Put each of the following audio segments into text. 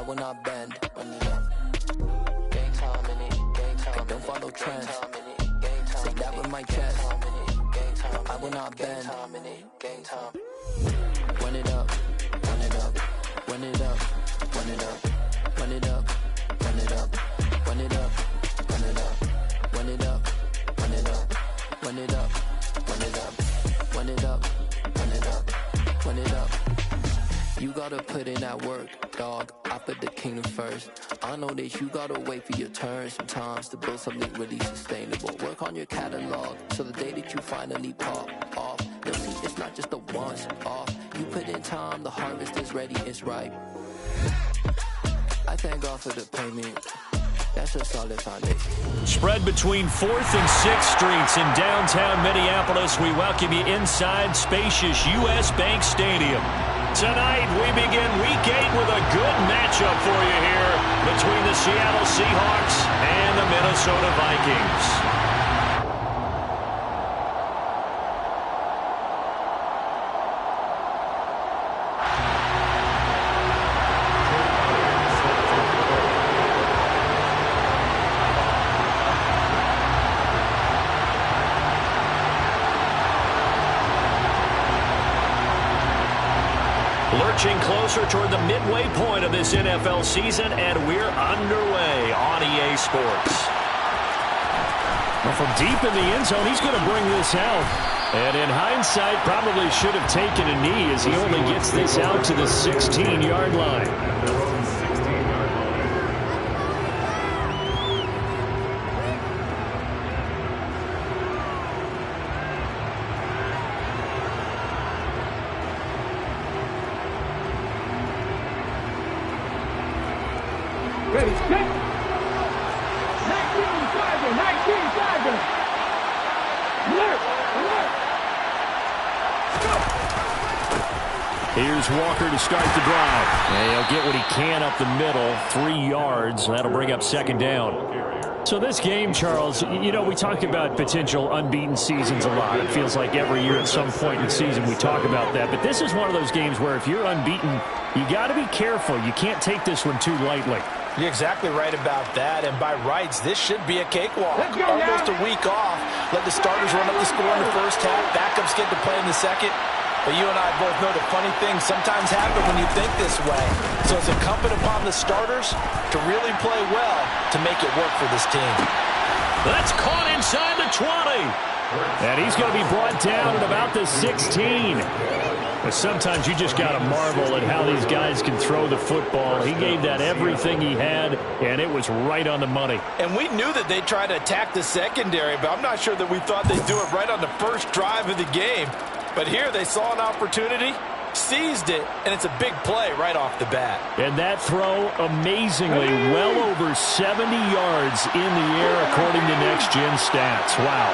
will not bend. Run it up. Gang time in it. Gang time. I don't follow trends. Say that with my chest. I will not bend. Gang time. Run it up. Run it up. Run it up. Run it up. Run it up. Run it up. Run it up. Run it up. Run it up. Run it up. Run it up. Run it up. Run it up. Run it up. Run it up. You gotta put in that work, dog. I put the kingdom first. I know that you gotta wait for your turn sometimes to build something really sustainable. Work on your catalog, so the day that you finally pop off, you'll see it's not just a once off. You put in time, the harvest is ready, it's ripe. I thank God for the payment. That's a solid foundation. Spread between 4th and 6th Streets in downtown Minneapolis. We welcome you inside spacious U.S. Bank Stadium. Tonight, we begin Week 8 with a good matchup for you here between the Seattle Seahawks and the Minnesota Vikings. Lurching closer toward the midway point of this NFL season, and we're underway on EA Sports. Well, from deep in the end zone, he's going to bring this out. And in hindsight, probably should have taken a knee as he only gets this out to the 16-yard line. Ready, set. 19 Tiger, 19 Tiger. Alert, alert. Go. Here's Walker to start the drive. And he'll get what he can up the middle, 3 yards. That'll bring up second down. So this game, Charles, you know, we talk about potential unbeaten seasons a lot. It feels like every year at some point in the season we talk about that. But this is one of those games where if you're unbeaten, you got to be careful. You can't take this one too lightly. You're exactly right about that, and by rights, this should be a cakewalk. Almost a week off. Let the starters run up the score in the first half. Backups get to play in the second. But you and I both know the funny things sometimes happen when you think this way. So it's incumbent upon the starters to really play well to make it work for this team. That's caught inside the 20. And he's going to be brought down at about the 16. But sometimes you just got to marvel at how these guys can throw the football. He gave that everything he had, and it was right on the money. And we knew that they'd try to attack the secondary, but I'm not sure that we thought they'd do it right on the first drive of the game. But here they saw an opportunity, seized it, and it's a big play right off the bat. And that throw, amazingly, well over 70 yards in the air according to Next Gen Stats. Wow.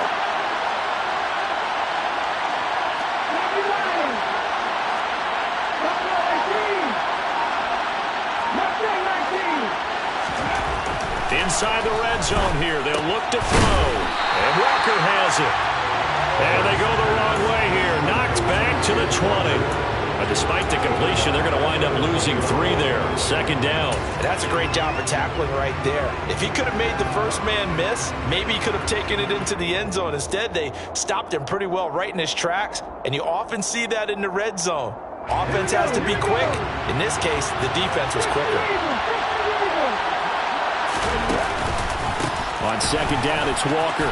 Inside the red zone here, they'll look to throw. And Walker has it. And they go the wrong way here. Knocked back to the 20. But despite the completion, they're going to wind up losing 3 there. Second down. That's a great job of tackling right there. If he could have made the first man miss, maybe he could have taken it into the end zone. Instead, they stopped him pretty well right in his tracks. And you often see that in the red zone. Offense has to be quick. In this case, the defense was quicker. On second down, it's Walker.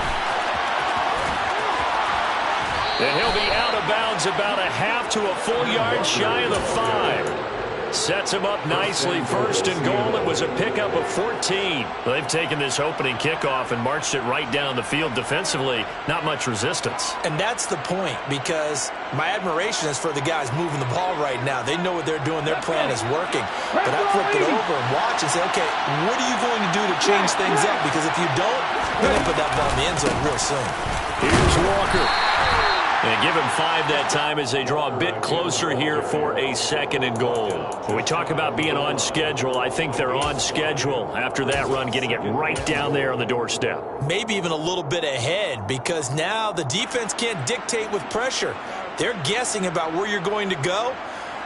And he'll be out of bounds about a half to a full yard shy of the 5. Sets him up nicely. First and goal. It was a pickup of 14. They've taken this opening kickoff and marched it right down the field defensively. Not much resistance. And that's the point, because my admiration is for the guys moving the ball right now. They know what they're doing. Their plan is working. But I flip it over and watch and say, okay, what are you going to do to change things up? Because if you don't, you're going to put that ball in the end zone real soon. Here's Walker. And give him 5 that time as they draw a bit closer here for a second and goal. When we talk about being on schedule, I think they're on schedule after that run, getting it right down there on the doorstep. Maybe even a little bit ahead, because now the defense can't dictate with pressure. They're guessing about where you're going to go,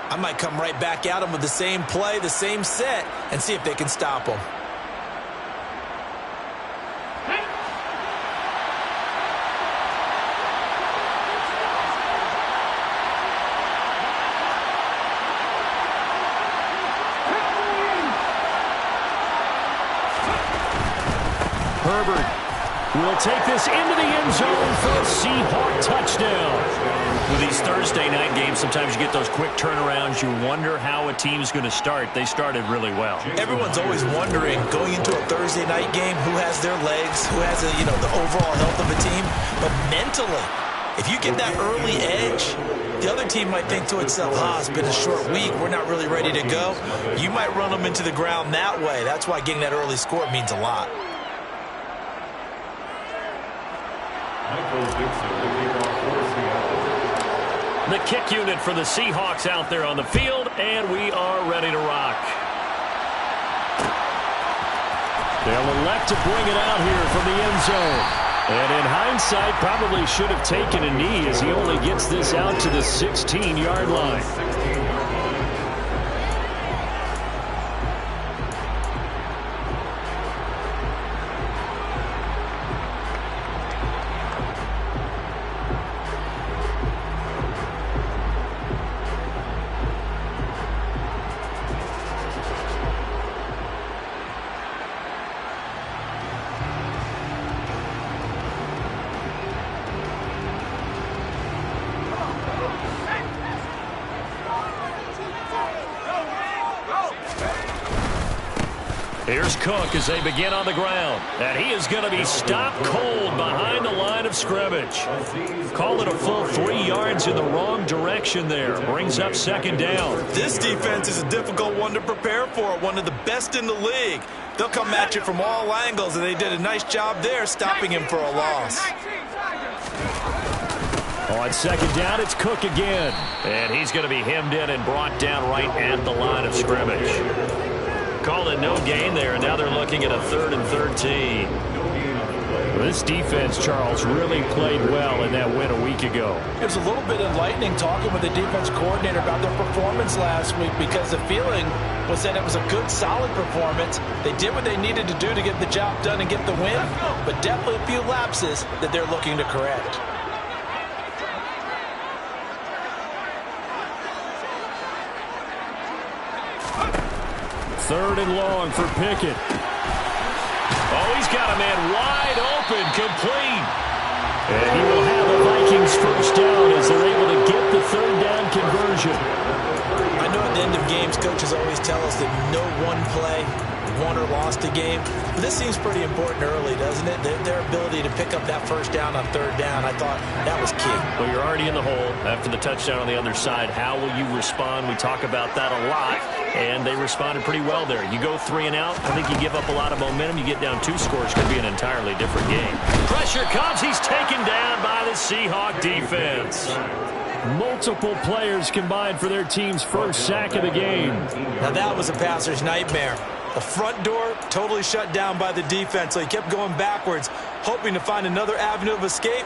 I might come right back at them with the same play, the same set, and see if they can stop them. Herbert will take this into the end zone for a Seahawk touchdown. With these Thursday night games, sometimes you get those quick turnarounds. You wonder how a team's going to start. They started really well. Everyone's always wondering, going into a Thursday night game, who has their legs, who has the overall health of a team. But mentally, if you get that early edge, the other team might think to itself, it's been a short week, we're not really ready to go. You might run them into the ground that way. That's why getting that early score means a lot. The kick unit for the Seahawks out there on the field, and we are ready to rock. They'll elect to bring it out here from the end zone. And in hindsight, probably should have taken a knee as he only gets this out to the 16-yard line. Here's Cook as they begin on the ground. And he is going to be stopped cold behind the line of scrimmage. Call it a full 3 yards in the wrong direction there. Brings up second down. This defense is a difficult one to prepare for. One of the best in the league. They'll come at you from all angles, and they did a nice job there stopping him for a loss. On second down, it's Cook again. And he's going to be hemmed in and brought down right at the line of scrimmage. Called it no gain there, and now they're looking at a 3rd and 13. This defense, Charles, really played well in that win a week ago. It was a little bit enlightening talking with the defense coordinator about their performance last week, because the feeling was that it was a good, solid performance. They did what they needed to do to get the job done and get the win, but definitely a few lapses that they're looking to correct. Third and long for Pickett. Oh, he's got a man wide open, complete. And he will have the Vikings first down as they're able to get the 3rd down conversion. I know at the end of games, coaches always tell us that no one play won or lost a game. But this seems pretty important early, doesn't it? Their ability to pick up that first down on 3rd down, I thought that was key. Well, you're already in the hole after the touchdown on the other side. How will you respond? We talk about that a lot, and they responded pretty well there. You go 3 and out, I think you give up a lot of momentum. You get down 2 scores, could be an entirely different game. Pressure comes. He's taken down by the Seahawk defense. Multiple players combined for their team's first sack of the game. Now that was a passer's nightmare. The front door totally shut down by the defense, so he kept going backwards, hoping to find another avenue of escape.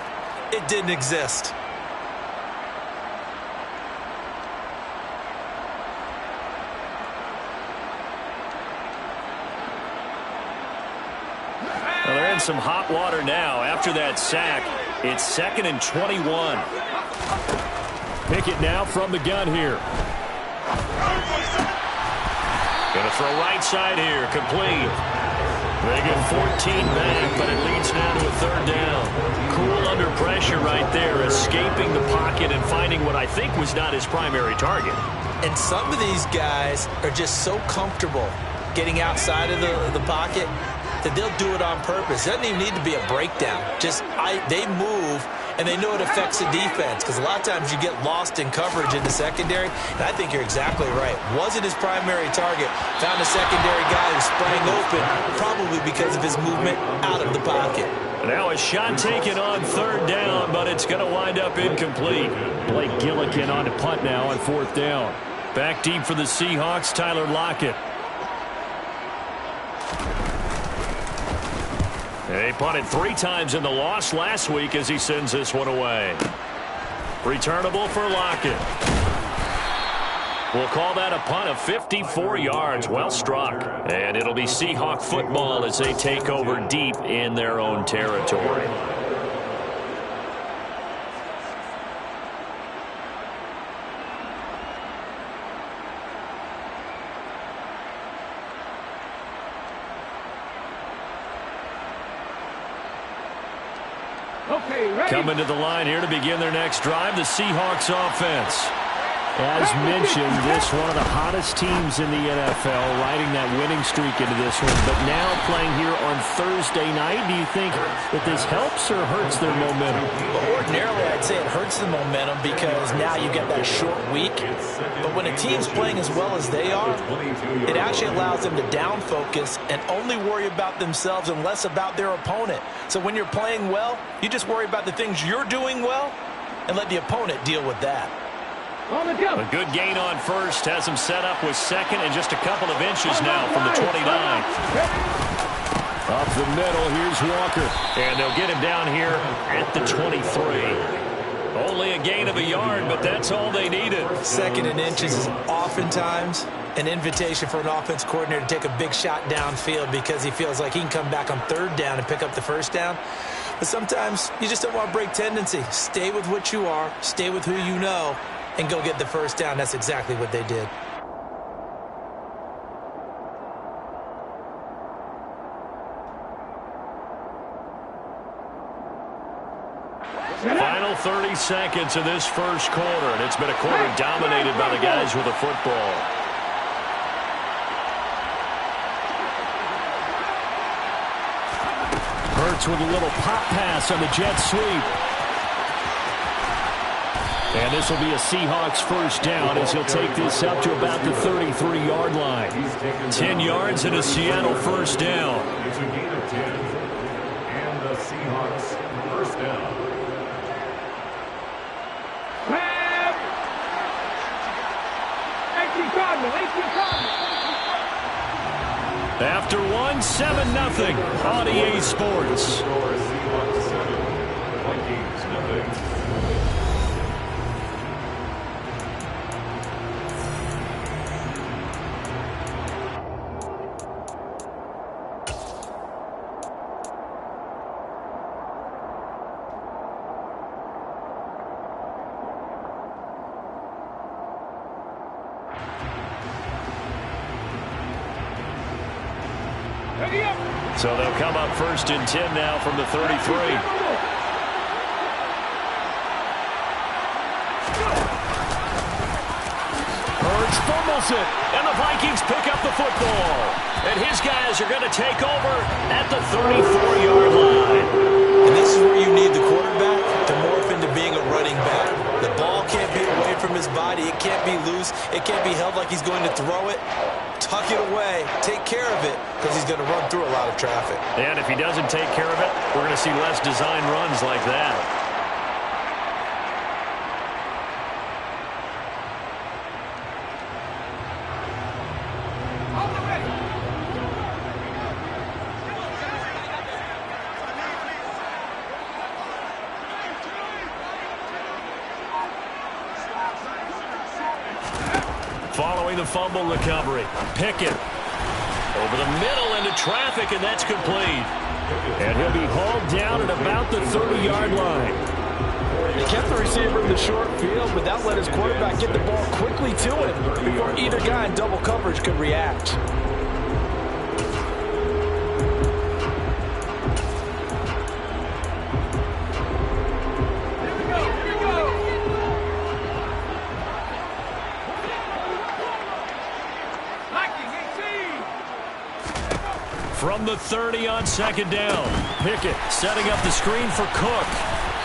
It didn't exist. Well, they're in some hot water now. After that sack, it's 2nd and 21. Pickett now from the gun here. Going to throw right side here, complete. They get 14 back, but it leads now to a 3rd down. Cool under pressure right there, escaping the pocket and finding what I think was not his primary target. And some of these guys are just so comfortable getting outside of the pocket that they'll do it on purpose. It doesn't even need to be a breakdown. They move, and they know it affects the defense, because a lot of times you get lost in coverage in the secondary, and I think you're exactly right. Wasn't his primary target. Found a secondary guy who sprang open, probably because of his movement out of the pocket. Now a shot taken on 3rd down, but it's going to wind up incomplete. Blake Gillikin on to punt now on 4th down. Back deep for the Seahawks, Tyler Lockett. They punted 3 times in the loss last week as he sends this one away. Returnable for Lockett. We'll call that a punt of 54 yards. Well struck. And it'll be Seahawk football as they take over deep in their own territory. Okay, ready? Coming to the line here to begin their next drive, the Seahawks offense. As mentioned, this one of the hottest teams in the NFL, riding that winning streak into this one. But now playing here on Thursday night, do you think that this helps or hurts their momentum? Well, ordinarily, I'd say it hurts the momentum because now you get that short week. But when a team's playing as well as they are, it actually allows them to down focus and only worry about themselves and less about their opponent. So when you're playing well, you just worry about the things you're doing well and let the opponent deal with that. A good gain on first has him set up with second and just a couple of inches now from the 29. Up the middle, here's Walker. And they'll get him down here at the 23. Only a gain of a yard, but that's all they needed. Second and inches is oftentimes an invitation for an offense coordinator to take a big shot downfield because he feels like he can come back on third down and pick up the first down. But sometimes you just don't want to break tendency. Stay with what you are, stay with who you know, and go get the first down. That's exactly what they did. Final 30 seconds of this first quarter, and it's been a quarter dominated by the guys with the football. Hurts with a little pop pass on the jet sweep. And this will be a Seahawks first down as he'll take this up to about the 33-yard line. 10 yards and a Seattle first down. It's a gain of 10. And the Seahawks first down. After one, 7-0 on EA Sports. Seahawks 7, Vikings nothing. So they'll come up first and 10 now from the 33. Hurts fumbles it, and the Vikings pick up the football. And his guys are going to take over at the 34-yard line. And this is where you need the quarterback to morph into being a running back. The ball can't be away from his body. It can't be loose. It can't be held like he's going to throw it. Tuck it away. Take care of it because he's going to run through a lot of traffic. And if he doesn't take care of it, we're going to see less design runs like that. Following the fumble recovery, Pickett over the middle into traffic, and that's complete. And he'll be hauled down at about the 30-yard line. He kept the receiver in the short field, but that let his quarterback get the ball quickly to him before either guy in double coverage could react. From the 30 on second down, Pickett setting up the screen for Cook.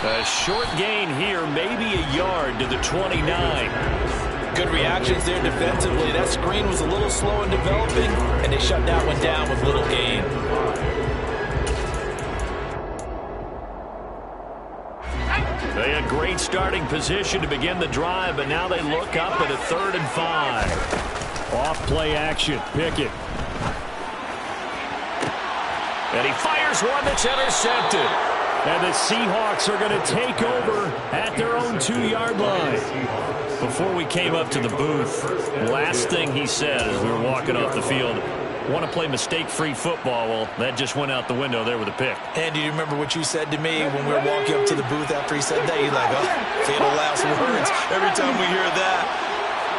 A short gain here, maybe a yard to the 29. Good reactions there defensively. That screen was a little slow in developing, and they shut that one down with little gain. They had great starting position to begin the drive, but now they look up at a 3rd and 5. Off play action, Pickett. And he fires one that's intercepted. And the Seahawks are going to take over at their own 2-yard line. Before we came up to the booth, last thing he said as we were walking off the field, want to play mistake-free football. Well, that just went out the window there with a pick. And do you remember what you said to me when we were walking up to the booth after he said that? You're like, oh, fatal last words. Every time we hear that,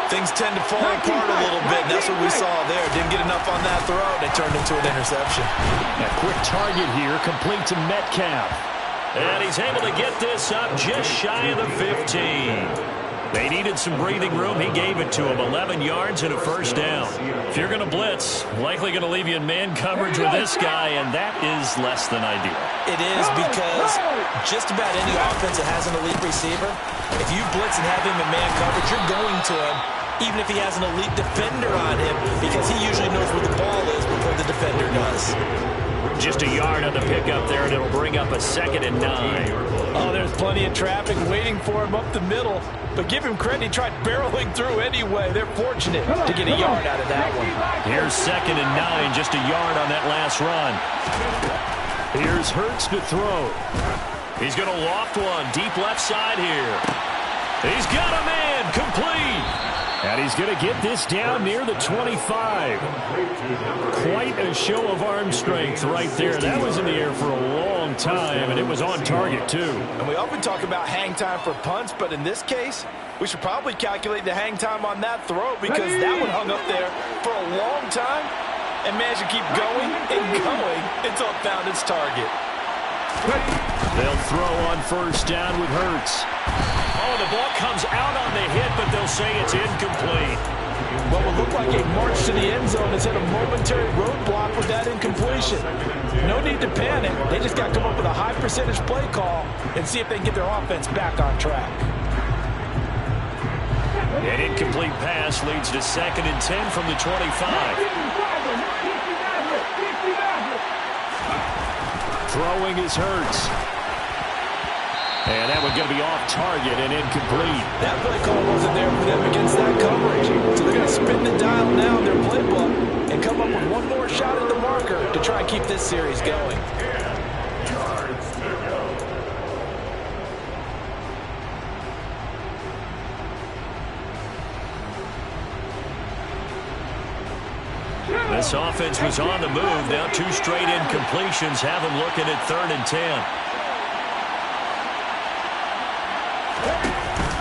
things tend to fall apart a little bit. And that's what we saw there. Didn't get enough on that throw, and it turned into an interception. A quick target here, complete to Metcalf. And he's able to get this up just shy of the 15. They needed some breathing room. He gave it to him. 11 yards and a first down. If you're going to blitz, likely going to leave you in man coverage with this guy, and that is less than ideal. It is, because just about any offense that has an elite receiver, if you blitz and have him in man coverage, you're going to him, even if he has an elite defender on him, because he usually knows where the ball is before the defender does. Just a yard on the pickup there, and it'll bring up a 2nd and 9. Oh, there's plenty of traffic waiting for him up the middle. But give him credit, he tried barreling through anyway. They're fortunate to get a yard out of that one. Here's 2nd and 9, just a yard on that last run. Here's Hurts to throw. He's going to loft one, deep left side here. He's got a man, complete. And he's going to get this down near the 25. Quite a show of arm strength right there. That was in the air for a long time, and it was on target, too. And we often talk about hang time for punts, but in this case, we should probably calculate the hang time on that throw, because that one hung up there for a long time and managed to keep going and going until it found its target. They'll throw on first down with Hurts. Oh, the ball comes out on the hit, but they'll say it's incomplete. What will look like a march to the end zone has hit a momentary roadblock with that incompletion. No need to panic. They just got to come up with a high percentage play call and see if they can get their offense back on track. An incomplete pass leads to 2nd and 10 from the 25. Throwing is Hurts. And that one's going to be off target and incomplete. That play call wasn't there for them against that coverage. So they're going to spin the dial now in their playbook and come up with one more shot at the marker to try and keep this series going. This offense was on the move. Now 2 straight incompletions have them looking at 3rd and 10.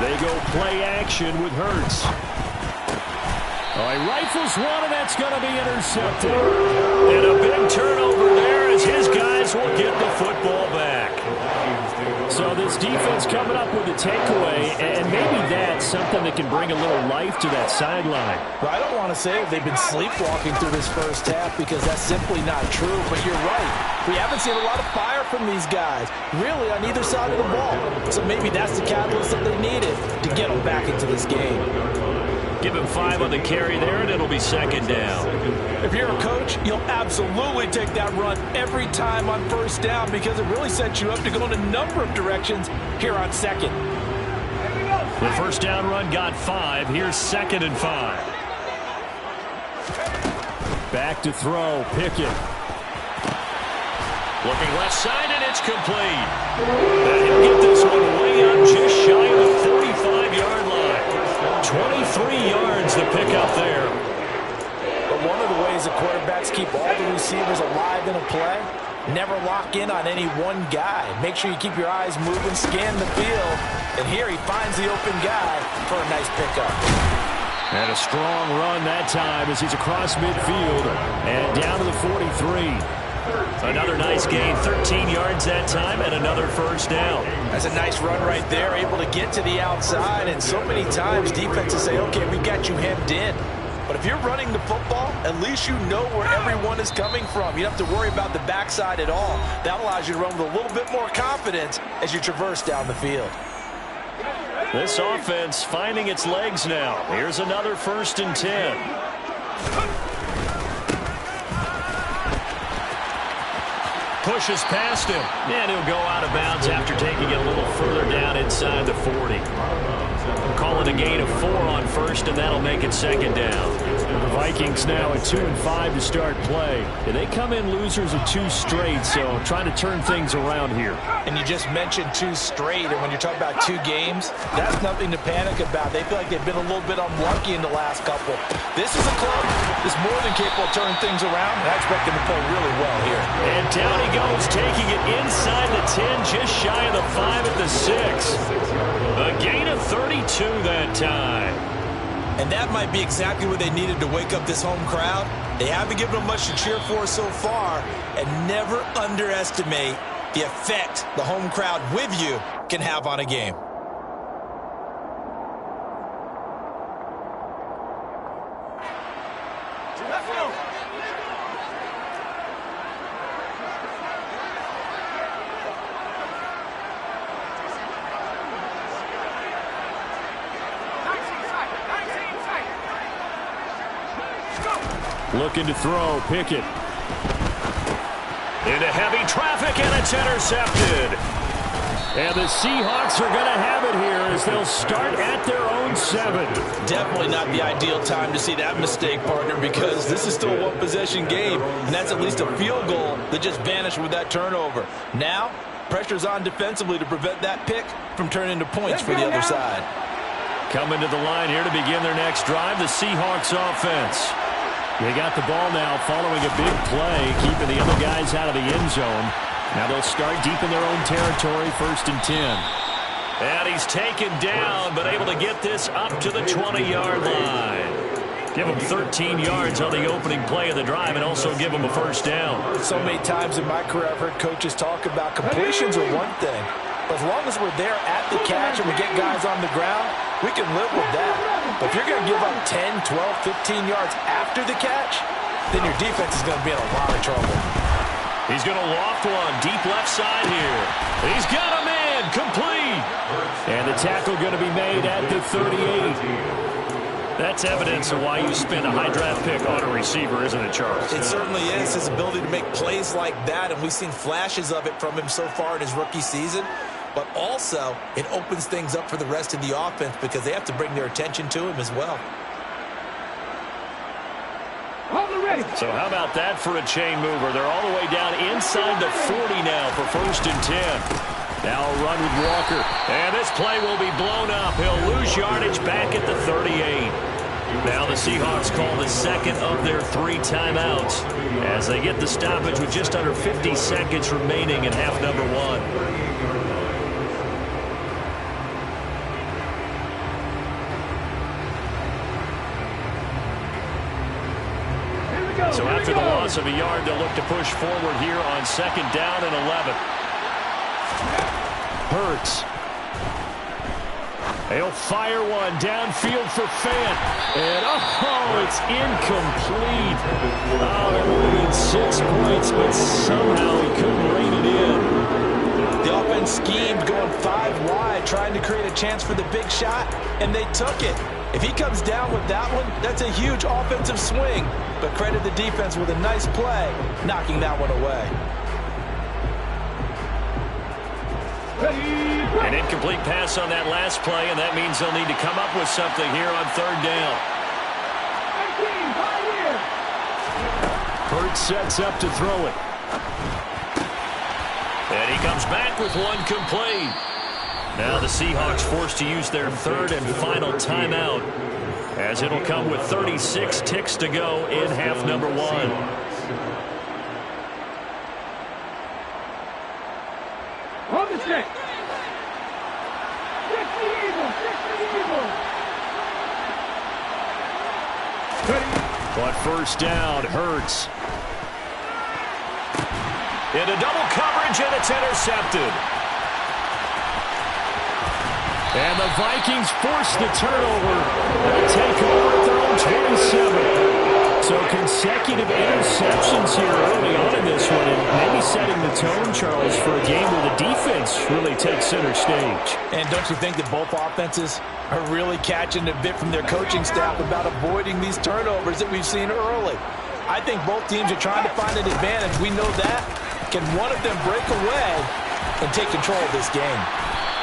They go play action with Hurts. Oh, he rifles one, and that's going to be intercepted. And a big turnover there as his guys will get the football back. So this defense coming up with a takeaway, and maybe that's something that can bring a little life to that sideline. Well, I don't want to say they've been sleepwalking through this first half, because that's simply not true, but you're right. We haven't seen a lot of fire from these guys, really, on either side of the ball. So maybe that's the catalyst that they needed to get them back into this game. Give him 5 on the carry there, and it'll be 2nd down. If you're a coach, you'll absolutely take that run every time on first down, because it really sets you up to go in a number of directions here on 2nd. The first down run got 5. Here's 2nd and 5. Back to throw. Pickett. Looking left side, and it's complete. And he'll get this one way up just shy of the 45-yard line. 23 yards to pick up there. But one of the ways that quarterbacks keep all the receivers alive in a play, never lock in on any one guy. Make sure you keep your eyes moving, scan the field, and here he finds the open guy for a nice pickup. And a strong run that time as he's across midfield and down to the 43. Another nice gain, 13 yards that time, and another first down. That's a nice run right there, able to get to the outside, and so many times defenses say, okay, we got you hemmed in. But if you're running the football, at least you know where everyone is coming from. You don't have to worry about the backside at all. That allows you to run with a little bit more confidence as you traverse down the field. This offense finding its legs now. Here's another 1st and 10. Pushes past him, and he'll go out of bounds after taking it a little further down inside the 40. Call it a gain of 4 on first, and that'll make it 2nd down. The Vikings now at 2-5 to start play. And they come in losers of 2 straight, so trying to turn things around here. And you just mentioned 2 straight, and when you're talking about 2 games, that's nothing to panic about. They feel like they've been a little bit unlucky in the last couple. This is a club that's more than capable of turning things around, and I expect them to play really well here. And down he goes, taking it inside the 10, just shy of the 5 at the 6. A gain of 32 that time. And that might be exactly what they needed to wake up this home crowd. They haven't given them much to cheer for so far, and never underestimate the effect the home crowd with you can have on a game. Looking to throw, Pickett. Into heavy traffic, and it's intercepted. And the Seahawks are going to have it here as they'll start at their own 7. Definitely not the ideal time to see that mistake, partner, because this is still a one-possession game, and that's at least a field goal that just vanished with that turnover. Now, pressure's on defensively to prevent that pick from turning into points for the other side. Coming to the line here to begin their next drive, the Seahawks offense. They got the ball now following a big play, keeping the other guys out of the end zone. Now they'll start deep in their own territory, 1st and 10. And he's taken down, but able to get this up to the 20-yard line. Give him 13 yards on the opening play of the drive and also give him a first down. So many times in my career I've heard coaches talk about completions are one thing, but as long as we're there at the catch and we get guys on the ground, we can live with that. But if you're going to give up 10, 12, 15 yards after the catch, then your defense is going to be in a lot of trouble. He's going to loft one deep left side here. He's got a man complete. And the tackle going to be made at the 38. That's evidence of why you spend a high draft pick on a receiver, isn't it, Charles? It certainly is. His ability to make plays like that, and we've seen flashes of it from him so far in his rookie season. But also, it opens things up for the rest of the offense because they have to bring their attention to him as well. So how about that for a chain mover? They're all the way down inside the 40 now for 1st and 10. Now a run with Walker. And this play will be blown up. He'll lose yardage back at the 38. Now the Seahawks call the 2nd of their 3 timeouts as they get the stoppage with just under 50 seconds remaining in half number 1. So after the loss of a yard, they'll look to push forward here on 2nd down and 11. Hurts. He'll fire one downfield for Fant. And, oh, it's incomplete. Oh, that would have been 6 points, but somehow he couldn't rein it in. The offense schemed going 5 wide, trying to create a chance for the big shot, and they took it. If he comes down with that one, that's a huge offensive swing. But credit the defense with a nice play, knocking that one away. An incomplete pass on that last play, and that means they'll need to come up with something here on 3rd down. Hurts sets up to throw it. And he comes back with one complete. Now the Seahawks forced to use their 3rd and final timeout, as it'll come with 36 ticks to go in half number 1. On the stick. Fix the Eagles. But 1st down, Hurts. Into double coverage, and it's intercepted. And the Vikings force the turnover. They'll take over at their own 27. So consecutive interceptions here early on in this one, and maybe setting the tone, Charles, for a game where the defense really takes center stage. And don't you think that both offenses are really catching a bit from their coaching staff about avoiding these turnovers that we've seen early? I think both teams are trying to find an advantage. We know that. Can one of them break away and take control of this game?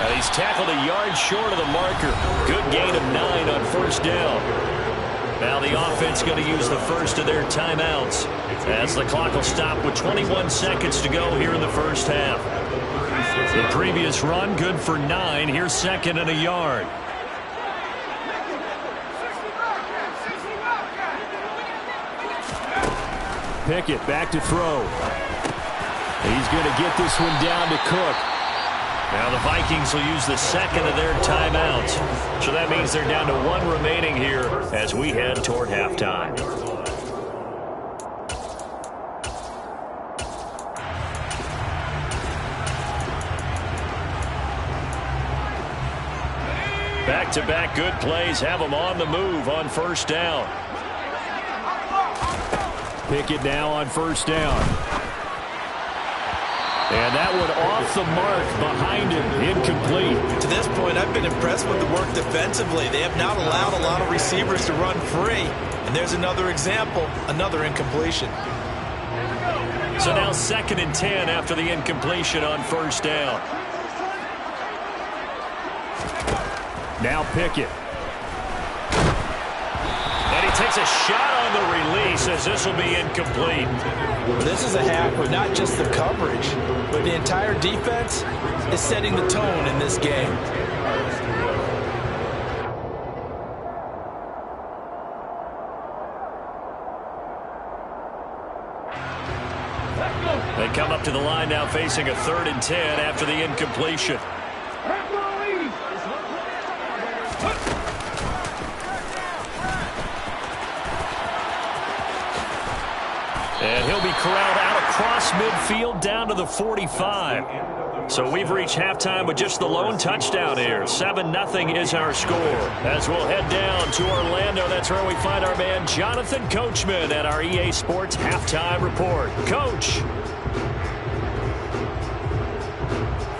And he's tackled a yard short of the marker. Good gain of 9 on 1st down. Now the offense going to use the first of their timeouts as the clock will stop with 21 seconds to go here in the first half. The previous run good for 9. Here's second and a yard. Pickett back to throw. He's going to get this one down to Cook. Now the Vikings will use the second of their timeouts. So that means they're down to 1 remaining here as we head toward halftime. Back-to-back good plays have them on the move on first down. Pickett now on first down. And that one off the mark behind him, incomplete. To this point, I've been impressed with the work defensively. They have not allowed a lot of receivers to run free. And there's another example, another incompletion. So now second and 10 after the incompletion on first down. Now Pickett. And he takes a shot on the release as this will be incomplete. This is a half where not just the coverage, but the entire defense is setting the tone in this game. They come up to the line now facing a 3rd and 10 after the incompletion. And he'll be corralled out across midfield down to the 45. So we've reached halftime with just the lone touchdown here. 7-0 is our score. As we'll head down to Orlando, that's where we find our man Jonathan Coachman at our EA Sports Halftime Report. Coach.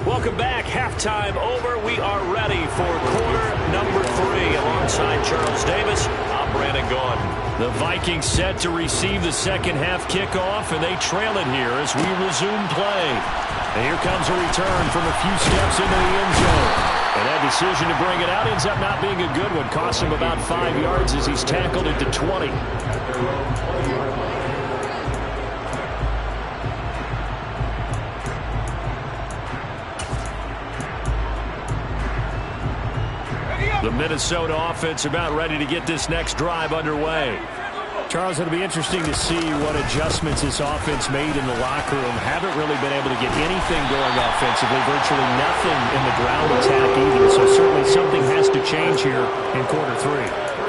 Welcome back. Halftime over. We are ready for quarter number 3. Alongside Charles Davis, I'm Brandon Gaudin. The Vikings set to receive the second half kickoff, and they trail it here as we resume play. And here comes a return from a few steps into the end zone. And that decision to bring it out ends up not being a good one. Costs him about 5 yards as he's tackled it to 20. The Minnesota offense about ready to get this next drive underway. Charles, it'll be interesting to see what adjustments this offense made in the locker room. Haven't really been able to get anything going offensively, virtually nothing in the ground attack either. So certainly something has to change here in quarter 3.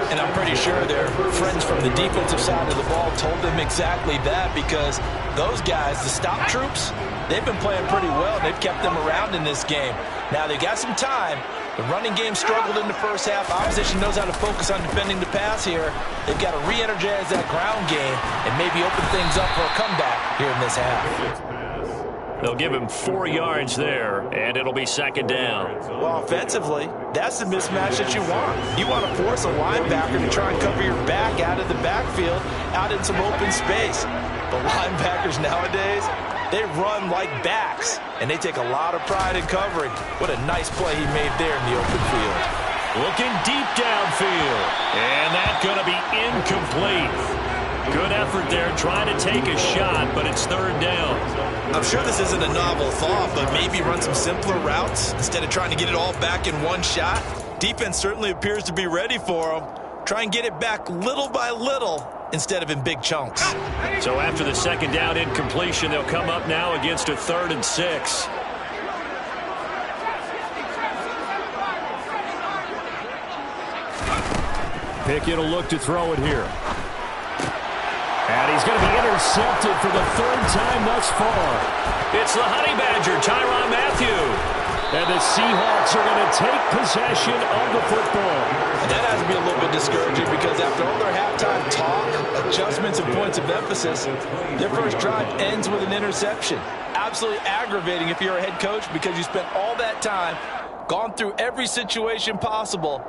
And I'm pretty sure their friends from the defensive side of the ball told them exactly that, because those guys, the stop troops, they've been playing pretty well. They've kept them around in this game. Now they've got some time. The running game struggled in the first half. Opposition knows how to focus on defending the pass here. They've got to re-energize that ground game and maybe open things up for a comeback here in this half. They'll give him 4 yards there, and it'll be second down. Well, offensively, that's the mismatch that you want. You want to force a linebacker to try and cover your back out of the backfield, out in some open space. The linebackers nowadays, they run like backs, and they take a lot of pride in covering. What a nice play he made there in the open field. Looking deep downfield, and that's going to be incomplete. Good effort there, trying to take a shot, but it's third down. I'm sure this isn't a novel thought, but maybe run some simpler routes instead of trying to get it all back in one shot. Defense certainly appears to be ready for him. Try and get it back little by little instead of in big chunks. So after the second down incompletion, they'll come up now against a 3rd and 6. Pickett will look to throw it here. And he's going to be intercepted for the 3rd time thus far. It's the Honey Badger, Tyrann Mathieu. And the Seahawks are going to take possession of the football. And that has to be a little bit discouraging, because after all their halftime talk, adjustments, and points of emphasis, their first drive ends with an interception. Absolutely aggravating if you're a head coach, because you spent all that time, gone through every situation possible,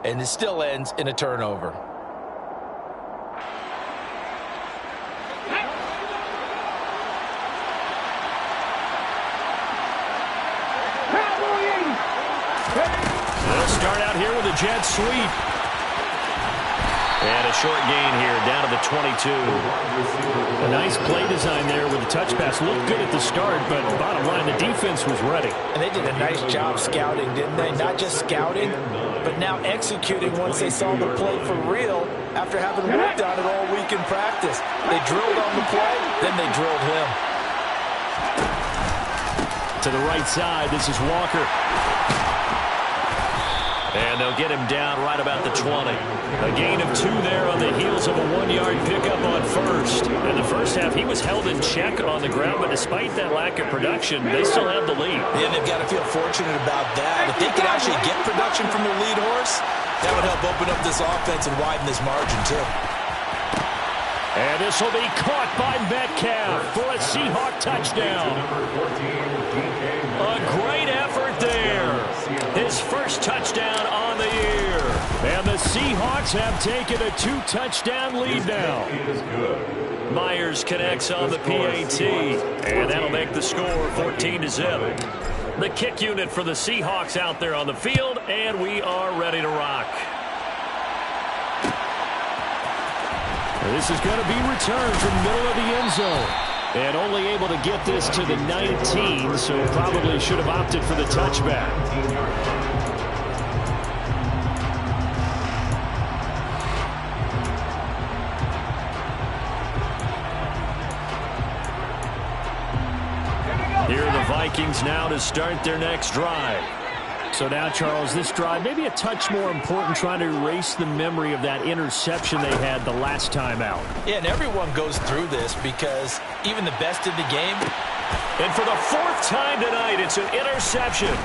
and it still ends in a turnover. They'll start out here with a jet sweep. And a a short gain here, down to the 22. A nice play design there with the touch pass. Looked good at the start, but bottom line, the defense was ready. And they did a nice job scouting, didn't they? Not just scouting, but now executing once they saw the play for real after having worked on it all week in practice. They drilled on the play, then they drilled him. To the right side, this is Walker. And they'll get him down right about the 20. A gain of 2 there on the heels of a 1-yard pickup on first. In the first half, he was held in check on the ground, but despite that lack of production, they still have the lead. Yeah, they've got to feel fortunate about that. If they could actually get production from their lead horse, that would help open up this offense and widen this margin, too. And this will be caught by Metcalf for a Seahawk touchdown. A great effort there. His first touchdown on the year. And the Seahawks have taken a 2-touchdown lead now. Myers connects on the PAT. And that'll make the score 14-0. The kick unit for the Seahawks out there on the field. And we are ready to rock. This is going to be returned from the middle of the end zone. And only able to get this to the 19, so probably should have opted for the touchback. Here are the Vikings now to start their next drive. So now, Charles, this drive maybe a touch more important, trying to erase the memory of that interception they had the last time out. Yeah, and everyone goes through this because even the best in the game. And for the 4th time tonight, it's an interception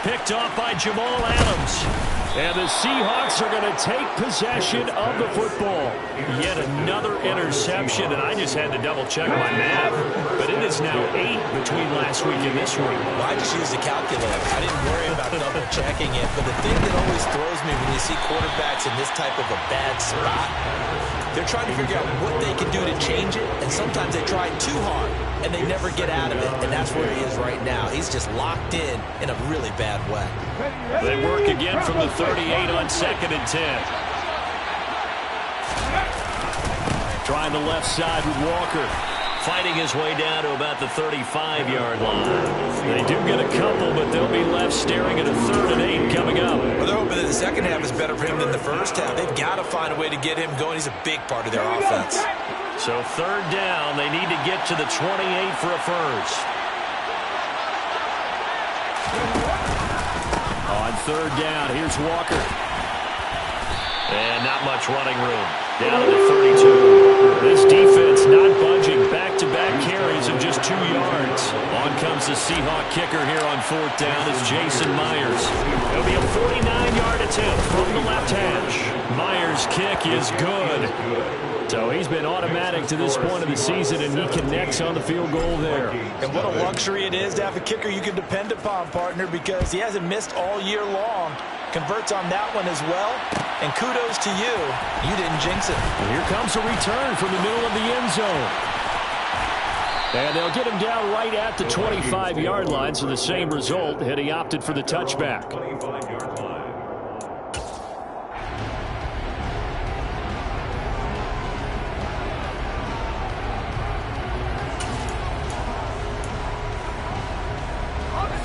picked off by Jamal Adams. And the Seahawks are going to take possession of the football. Yet another interception, and I just had to double-check my math. But it is now 8 between last week and this week. Well, I just used a calculator. I didn't worry about double-checking it. But the thing that always throws me when you see quarterbacks in this type of a bad spot, they're trying to figure out what they can do to change it. And sometimes they try too hard, and they never get out of it. And that's where he is right now. He's just locked in a really bad way. They work again from the 38 on 2nd and 10. Trying the left side with Walker. Fighting his way down to about the 35-yard line. They do get a couple, but they'll be left staring at a 3rd and 8 coming up. Well, they're hoping that the second half is better for him than the first half. They've got to find a way to get him going. He's a big part of their offense. So 3rd down, they need to get to the 28 for a first. On 3rd down, here's Walker. And not much running room. Down to the 32. This defense not budging. Back-to-back carries of just 2 yards. On comes the Seahawk kicker here on 4th down. It's Jason Myers. It'll be a 49-yard attempt from the left hash. Myers' kick is good. So he's been automatic to this point of the season, and he connects on the field goal there. And what a luxury it is to have a kicker you can depend upon, partner, because he hasn't missed all year long. Converts on that one as well. And kudos to you. You didn't jinx it. And here comes a return from the middle of the end zone. And they'll get him down right at the 25-yard line, so the same result, had he opted for the touchback.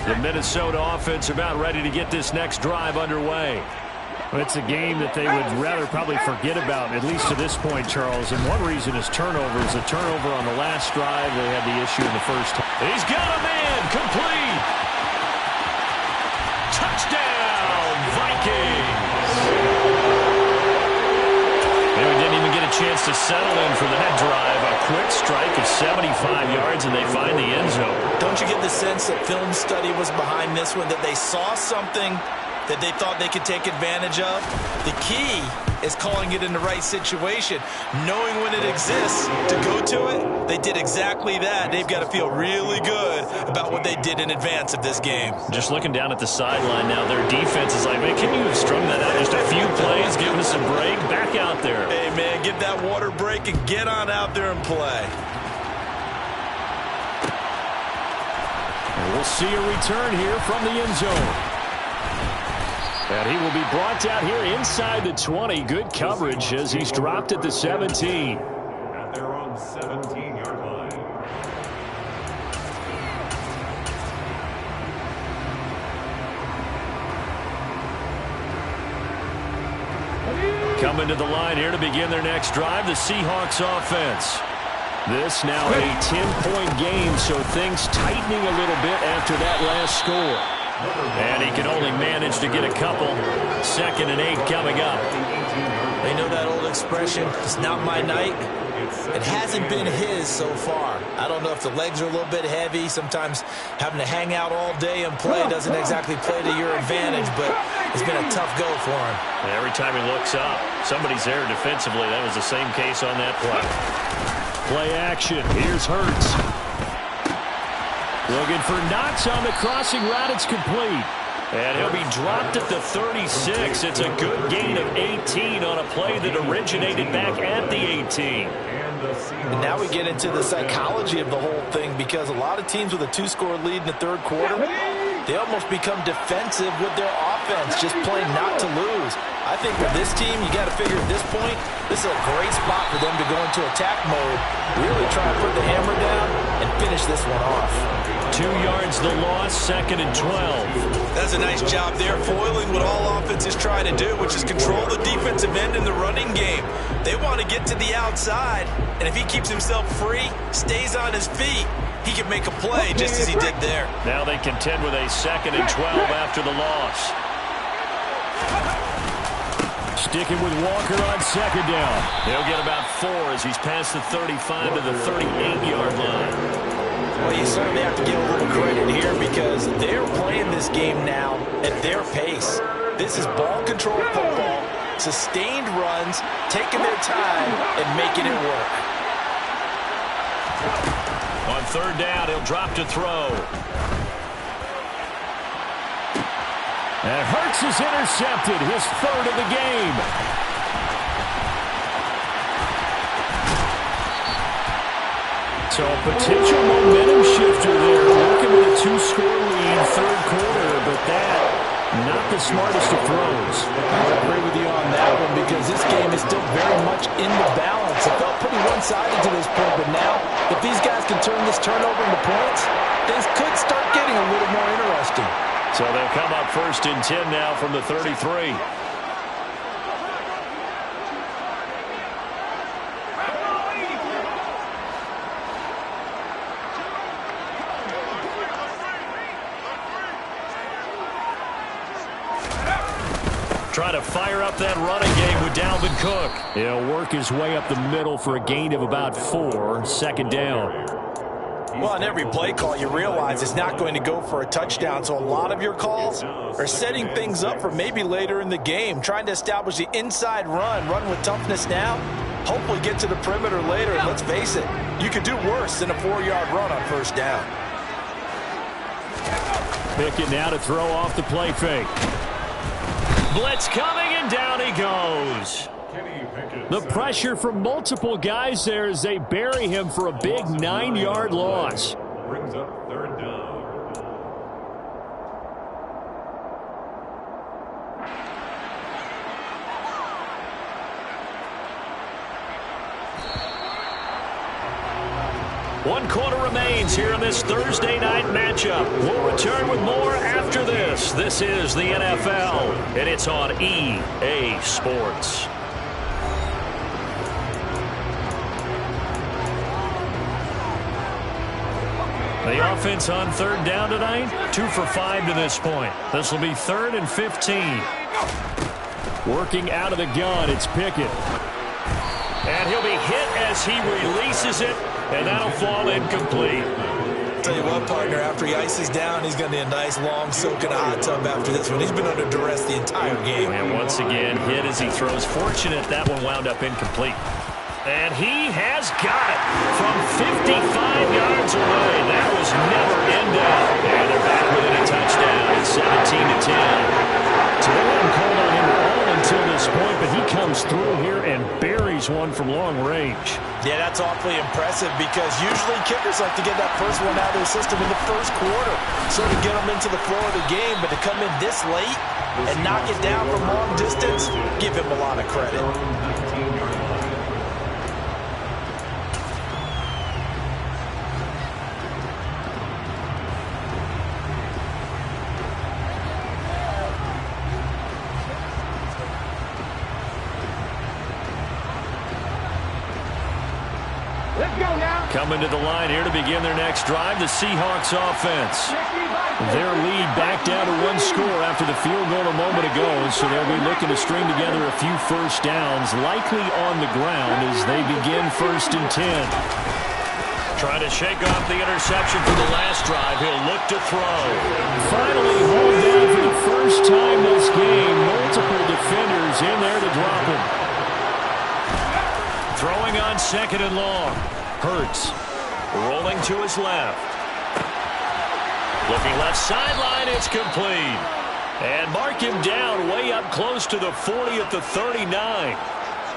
The Minnesota offense about ready to get this next drive underway. Well, it's a game that they would rather probably forget about, at least to this point, Charles. And one reason is turnovers. A turnover on the last drive. They had the issue in the first. He's got a man. Complete. Touchdown, Vikings. And we didn't even get a chance to settle in for that drive. A quick strike of 75 yards, and they find the end zone. Don't you get the sense that film study was behind this one, that they saw something that they thought they could take advantage of? The key is calling it in the right situation, knowing when it exists to go to it. They did exactly that. They've got to feel really good about what they did in advance of this game. Just looking down at the sideline now, their defense is like, man, can you have strung that out just a few plays, giving us a break? Back out there. Hey, man, get that water break and get on out there and play. And we'll see a return here from the end zone. And he will be brought down here inside the 20. Good coverage as he's dropped at the 17. At their own 17-yard line. Coming to the line here to begin their next drive, the Seahawks offense. This now a 10-point game, so things tightening a little bit after that last score. And he can only manage to get a couple. 2nd and 8 coming up. They know that old expression, it's not my night. It hasn't been his so far. I don't know if the legs are a little bit heavy. Sometimes having to hang out all day and play doesn't exactly play to your advantage, but it's been a tough go for him. And every time he looks up, somebody's there defensively. That was the same case on that play. Play action. Here's Hurts. Looking for Knox on the crossing route. It's complete. And he'll be dropped at the 36. It's a good gain of 18 on a play that originated back at the 18. And now we get into the psychology of the whole thing, because a lot of teams with a 2-score lead in the 3rd quarter, they almost become defensive with their offense, just playing not to lose. I think with this team, you got to figure at this point, this is a great spot for them to go into attack mode, really try to put the hammer down and finish this one off. 2 yards the loss, 2nd and 12. That's a nice job there, foiling what all offenses try to do, which is control the defensive end in the running game. They want to get to the outside, and if he keeps himself free, stays on his feet, he can make a play just as he did there. Now they contend with a 2nd and 12 after the loss. Sticking with Walker on 2nd down. He'll get about 4 as he's past the 35 to the 38-yard line. Well, you certainly have to give a little credit here, because they're playing this game now at their pace. This is ball control football, sustained runs, taking their time and making it work. On 3rd down, he'll drop to throw. And Hurts is intercepted, his 3rd of the game. So a potential momentum shifter there, working with a 2-score lead, 3rd quarter, but that, not the smartest of throws. I agree with you on that one, because this game is still very much in the balance. It felt pretty one-sided to this point, but now, if these guys can turn this turnover into points, things could start getting a little more interesting. So they'll come up 1st and 10 now from the 33. Try to fire up that running game with Dalvin Cook. He'll work his way up the middle for a gain of about 4, 2nd down. Well, on every play call, you realize it's not going to go for a touchdown, so a lot of your calls are setting things up for maybe later in the game, trying to establish the inside run with toughness now, hopefully get to the perimeter later, and let's face it, you could do worse than a 4-yard run on 1st down. Pickett now to throw off the play fake. Blitz coming, and down he goes. The pressure from multiple guys there as they bury him for a big 9-yard loss. Brings up 3rd down. One quarter remains here in this Thursday night matchup. We'll return with more after this. This is the NFL, and it's on EA Sports. The offense on 3rd down tonight, 2 for 5 to this point. This will be 3rd and 15. Working out of the gun, it's Pickett. And he'll be hit as he releases it, and that'll fall incomplete. Tell you what, partner, after he ices down, he's going to need a nice long soak in a hot tub after this one. He's been under duress the entire game. And once again, hit as he throws. Fortunate that one wound up incomplete. And he has got it from 55 yards away. That was never in doubt. And they're back within a touchdown at 17-10. So they haven't called on him at all until this point, but he comes through here and buries carries one from long range. Yeah, that's awfully impressive because usually kickers like to get that first one out of their system in the first quarter, sort of get them into the flow of the game, but to come in this late and knock it down from long distance, give him a lot of credit. Coming to the line here to begin their next drive, the Seahawks offense. Their lead back down to one score after the field goal a moment ago, so they'll be looking to string together a few first downs, likely on the ground as they begin 1st and 10. Trying to shake off the interception from the last drive. He'll look to throw. Finally hauled down for the first time this game. Multiple defenders in there to drop him. Throwing on 2nd and long. Hurts rolling to his left. Looking left sideline, it's complete. And mark him down way up close to the 40 at the 39.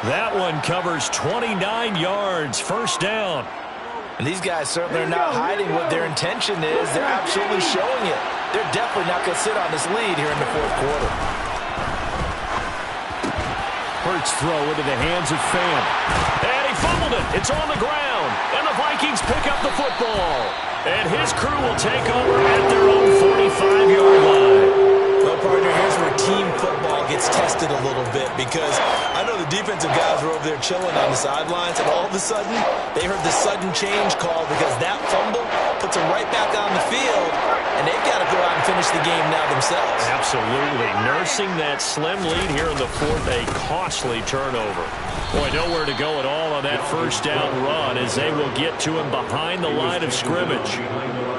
That one covers 29 yards, 1st down. And these guys certainly are not hiding what their intention is. They're absolutely showing it. They're definitely not going to sit on this lead here in the 4th quarter. Hurts throw into the hands of Pham. And he fumbled it. It's on the ground. And the Vikings pick up the football. And his crew will take over at their own 45-yard line. Well, partner, here's where team football gets tested a little bit because I know the defensive guys were over there chilling on the sidelines, and all of a sudden, they heard the sudden change call because that fumble puts them right back on the field, and they've got to go out and finish the game now themselves. Absolutely. Nursing that slim lead here in the 4th, a costly turnover. Boy, nowhere to go at all on that first down run as they will get to him behind the line of scrimmage.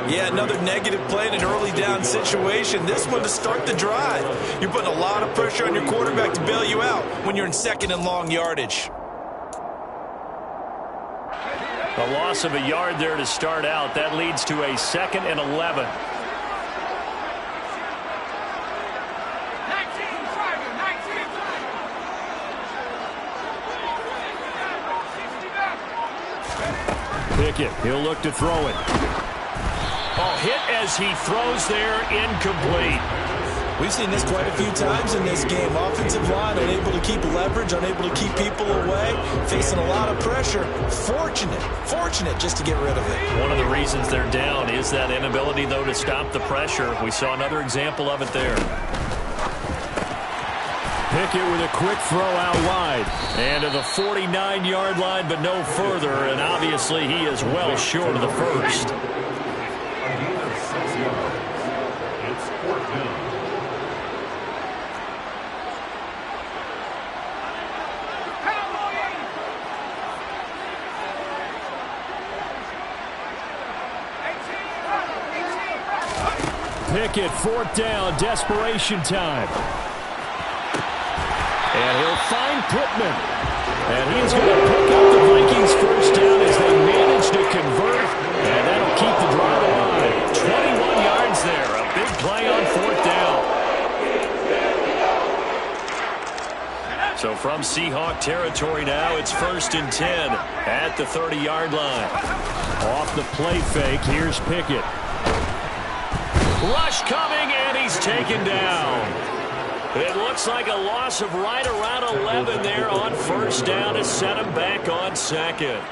Yeah, another negative play in an early down situation. This one to start the drive. You're putting a lot of pressure on your quarterback to bail you out when you're in 2nd and long yardage. A loss of a yard there to start out. That leads to a 2nd and 11. Pickett, he'll look to throw it. Oh, hit as he throws there, incomplete. We've seen this quite a few times in this game. Offensive line unable to keep leverage, unable to keep people away, facing a lot of pressure. Fortunate just to get rid of it. One of the reasons they're down is that inability, though, to stop the pressure. We saw another example of it there. Pickett with a quick throw out wide. And to the 49-yard line, but no further. And obviously he is well short of the first. It's 4th down. Pickett, 4th down, desperation time. And he'll find Pittman. And he's going to pick up the Vikings' first down as they manage to convert. And that'll keep the drive alive. 21 yards there. A big play on 4th down. So from Seahawk territory now, it's 1st and 10 at the 30-yard line. Off the play fake, here's Pickett. Rush coming, and he's taken down. It looks like a loss of right around 11 there on 1st down to set him back on 2nd.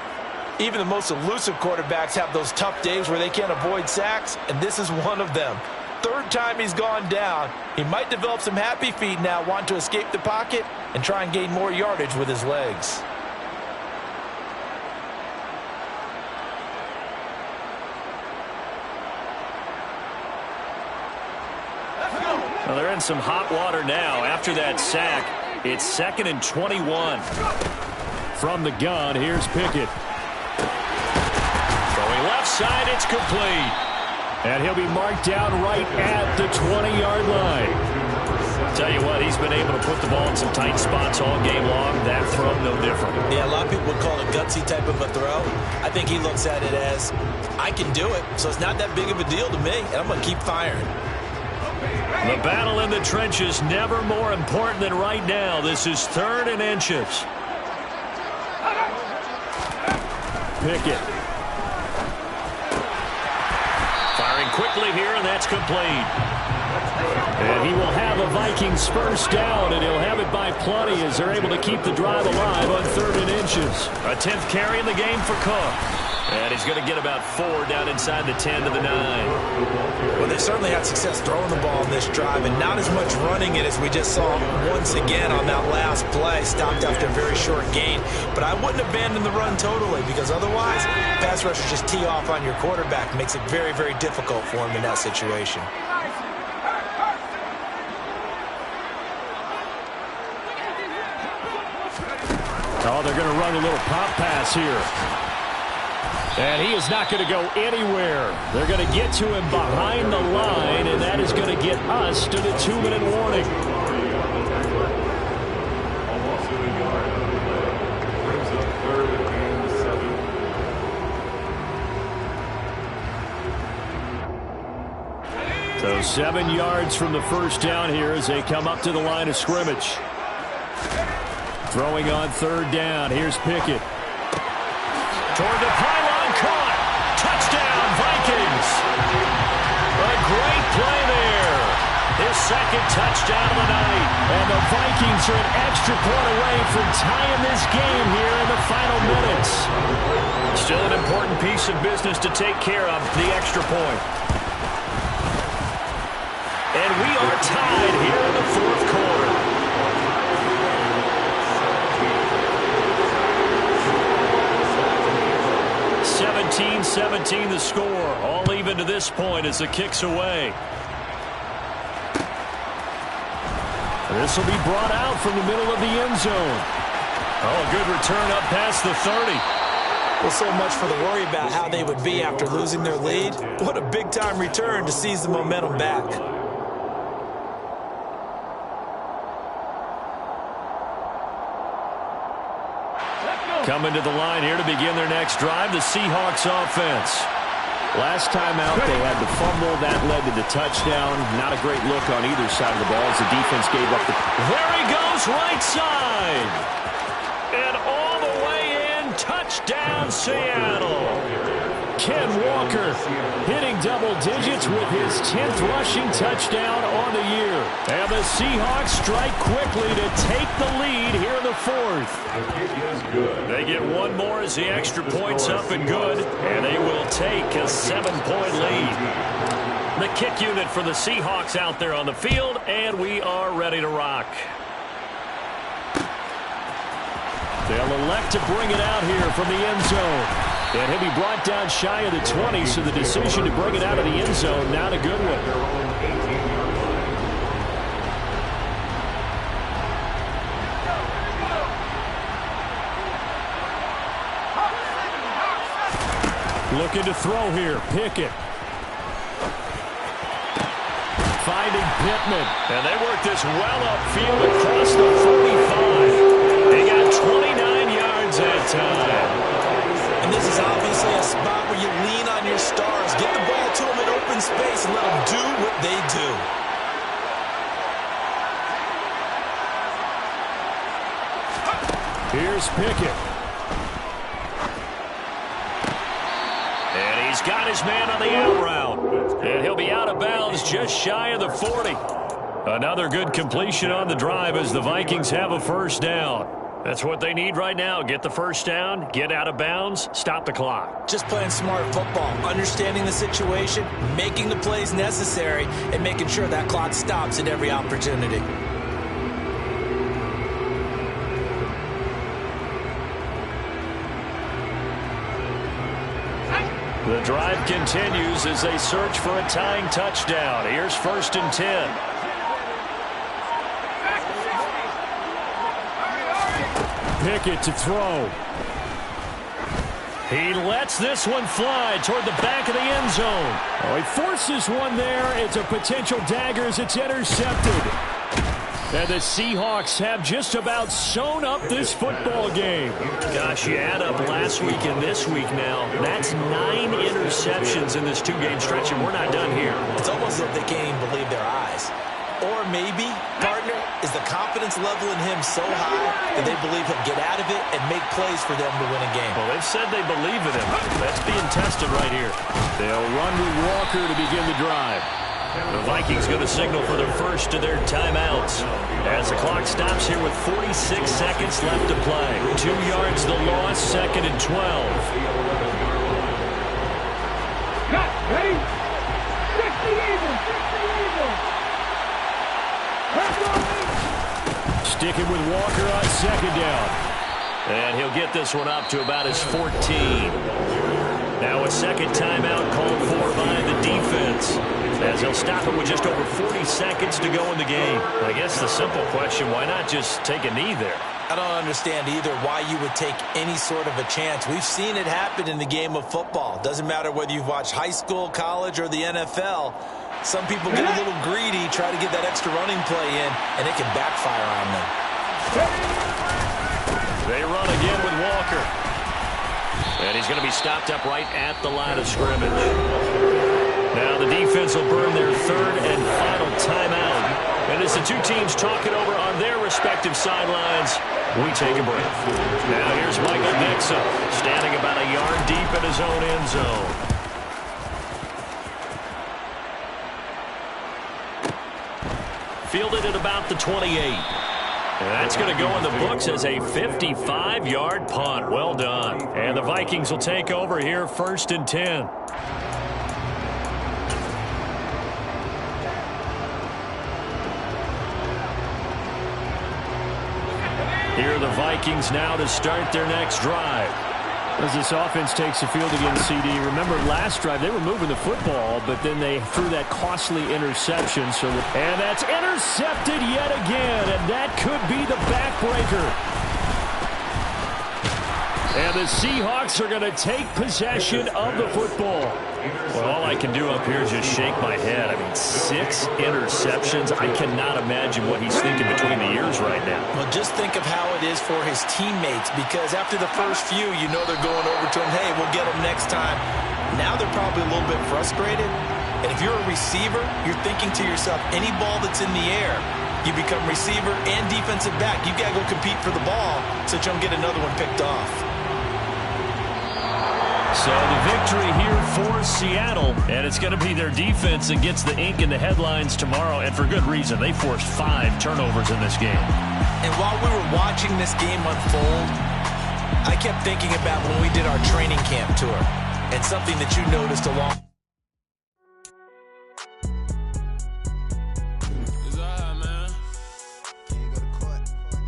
Even the most elusive quarterbacks have those tough days where they can't avoid sacks, and this is one of them. 3rd time he's gone down. He might develop some happy feet now, want to escape the pocket and try and gain more yardage with his legs. Well, they're in some hot water now. After that sack, it's 2nd and 21. From the gun, here's Pickett. Going left side, it's complete. And he'll be marked down right at the 20-yard line. Tell you what, he's been able to put the ball in some tight spots all game long. That throw, no different. Yeah, a lot of people would call it a gutsy type of a throw. I think he looks at it as, I can do it, so it's not that big of a deal to me, and I'm going to keep firing. The battle in the trenches never more important than right now. This is 3rd and inches. Pickett. Firing quickly here, and that's complete. And he will have a Vikings first down, and he'll have it by plenty as they're able to keep the drive alive on 3rd and inches. A 10th carry in the game for Cook. And he's going to get about 4 down inside the 10 to the 9. Well, they certainly had success throwing the ball in this drive, and not as much running it as we just saw once again on that last play. Stopped after a very short gain. But I wouldn't abandon the run totally, because otherwise, pass rushers just tee off on your quarterback. Makes it very, very difficult for him in that situation. Oh, they're going to run a little pop pass here. And he is not going to go anywhere. They're going to get to him behind the line, and that is going to get us to the 2-minute warning. Almost a yard. Brings up 3rd and 7. So 7 yards from the first down here as they come up to the line of scrimmage. Throwing on 3rd down. Here's Pickett. Toward the pylon, caught. Touchdown, Vikings. A great play there. His 2nd touchdown of the night. And the Vikings are an extra point away from tying this game here in the final minutes. Still an important piece of business to take care of, the extra point. And we are tied here in the 4th quarter. 17-17 the score. All even to this point as the kick's away. This will be brought out from the middle of the end zone. Oh, a good return up past the 30. Well, so much for the worry about how they would be after losing their lead. What a big-time return to seize the momentum back. Coming to the line here to begin their next drive, the Seahawks offense. Last time out, they had the fumble. That led to the touchdown. Not a great look on either side of the ball as the defense gave up the... There he goes, right side. And all the way in, touchdown, Seattle. Ken Walker hitting double digits with his 10th rushing touchdown on the year. And the Seahawks strike quickly to take the lead here in the 4th. They get one more as the extra point's up and good, and they will take a 7-point lead. The kick unit for the Seahawks out there on the field, and we are ready to rock. They'll elect to bring it out here from the end zone. And he'll be brought down shy of the 20, so the decision to bring it out of the end zone, not a good one. Looking to throw here, Pickett. Finding Pittman. And they work this well upfield across the 45. They got 29 yards that time. And this is obviously a spot where you lean on your stars. Get the ball to them in open space and let them do what they do. Here's Pickett. And he's got his man on the out route. And he'll be out of bounds just shy of the 40. Another good completion on the drive as the Vikings have a first down. That's what they need right now. Get the first down, get out of bounds, stop the clock. Just playing smart football, understanding the situation, making the plays necessary, and making sure that clock stops at every opportunity. The drive continues as they search for a tying touchdown. Here's 1st and 10. Pickett to throw. He lets this one fly toward the back of the end zone. Oh, he forces one there. It's a potential dagger as it's intercepted. And the Seahawks have just about sewn up this football game. Gosh, you add up last week and this week now. That's 9 interceptions in this 2-game stretch, and we're not done here. It's almost as if they can't even believe their eyes. Or maybe, partner, is the confidence level in him so high that they believe he'll get out of it and make plays for them to win a game. Well, they've said they believe in him. That's being tested right here. They'll run with Walker to begin the drive. The Vikings going to signal for the first of their timeouts as the clock stops here with 46 seconds left to play. 2 yards the loss, 2nd and 12. Cut, ready? 60 Eagles, 60 Eagles. Sticking with Walker on 2nd down. And he'll get this one up to about his 14. Now a second timeout called for by the defense, as he'll stop it with just over 40 seconds to go in the game. I guess the simple question, why not just take a knee there? I don't understand either why you would take any sort of a chance. We've seen it happen in the game of football. Doesn't matter whether you've watched high school, college, or the NFL. Some people get a little greedy, try to get that extra running play in, and it can backfire on them. They run again with Walker. And he's going to be stopped up right at the line of scrimmage. Now the defense will burn their 3rd and final timeout. And as the two teams talk it over on their respective sidelines, we take a break. Now here's Michael Dickson, standing about a yard deep in his own end zone. Fielded at about the 28. And that's going to go in the books as a 55-yard punt. Well done. And the Vikings will take over here, 1st and 10. Here are the Vikings now to start their next drive. As this offense takes the field against CD, remember last drive they were moving the football, but then they threw that costly interception. And that's intercepted yet again, and that could be the backbreaker. And the Seahawks are going to take possession of the football. Well, all I can do up here is just shake my head. I mean, 6 interceptions. I cannot imagine what he's thinking between the ears right now. Well, just think of how it is for his teammates, because after the first few, you know they're going over to him, hey, we'll get him next time. Now they're probably a little bit frustrated. And if you're a receiver, you're thinking to yourself, any ball that's in the air, you become receiver and defensive back. You got to go compete for the ball so that you don't get another one picked off. So the victory here for Seattle, and it's going to be their defense that gets the ink in the headlines tomorrow, and for good reason. They forced 5 turnovers in this game. And while we were watching this game unfold, I kept thinking about when we did our training camp tour, and something that you noticed along.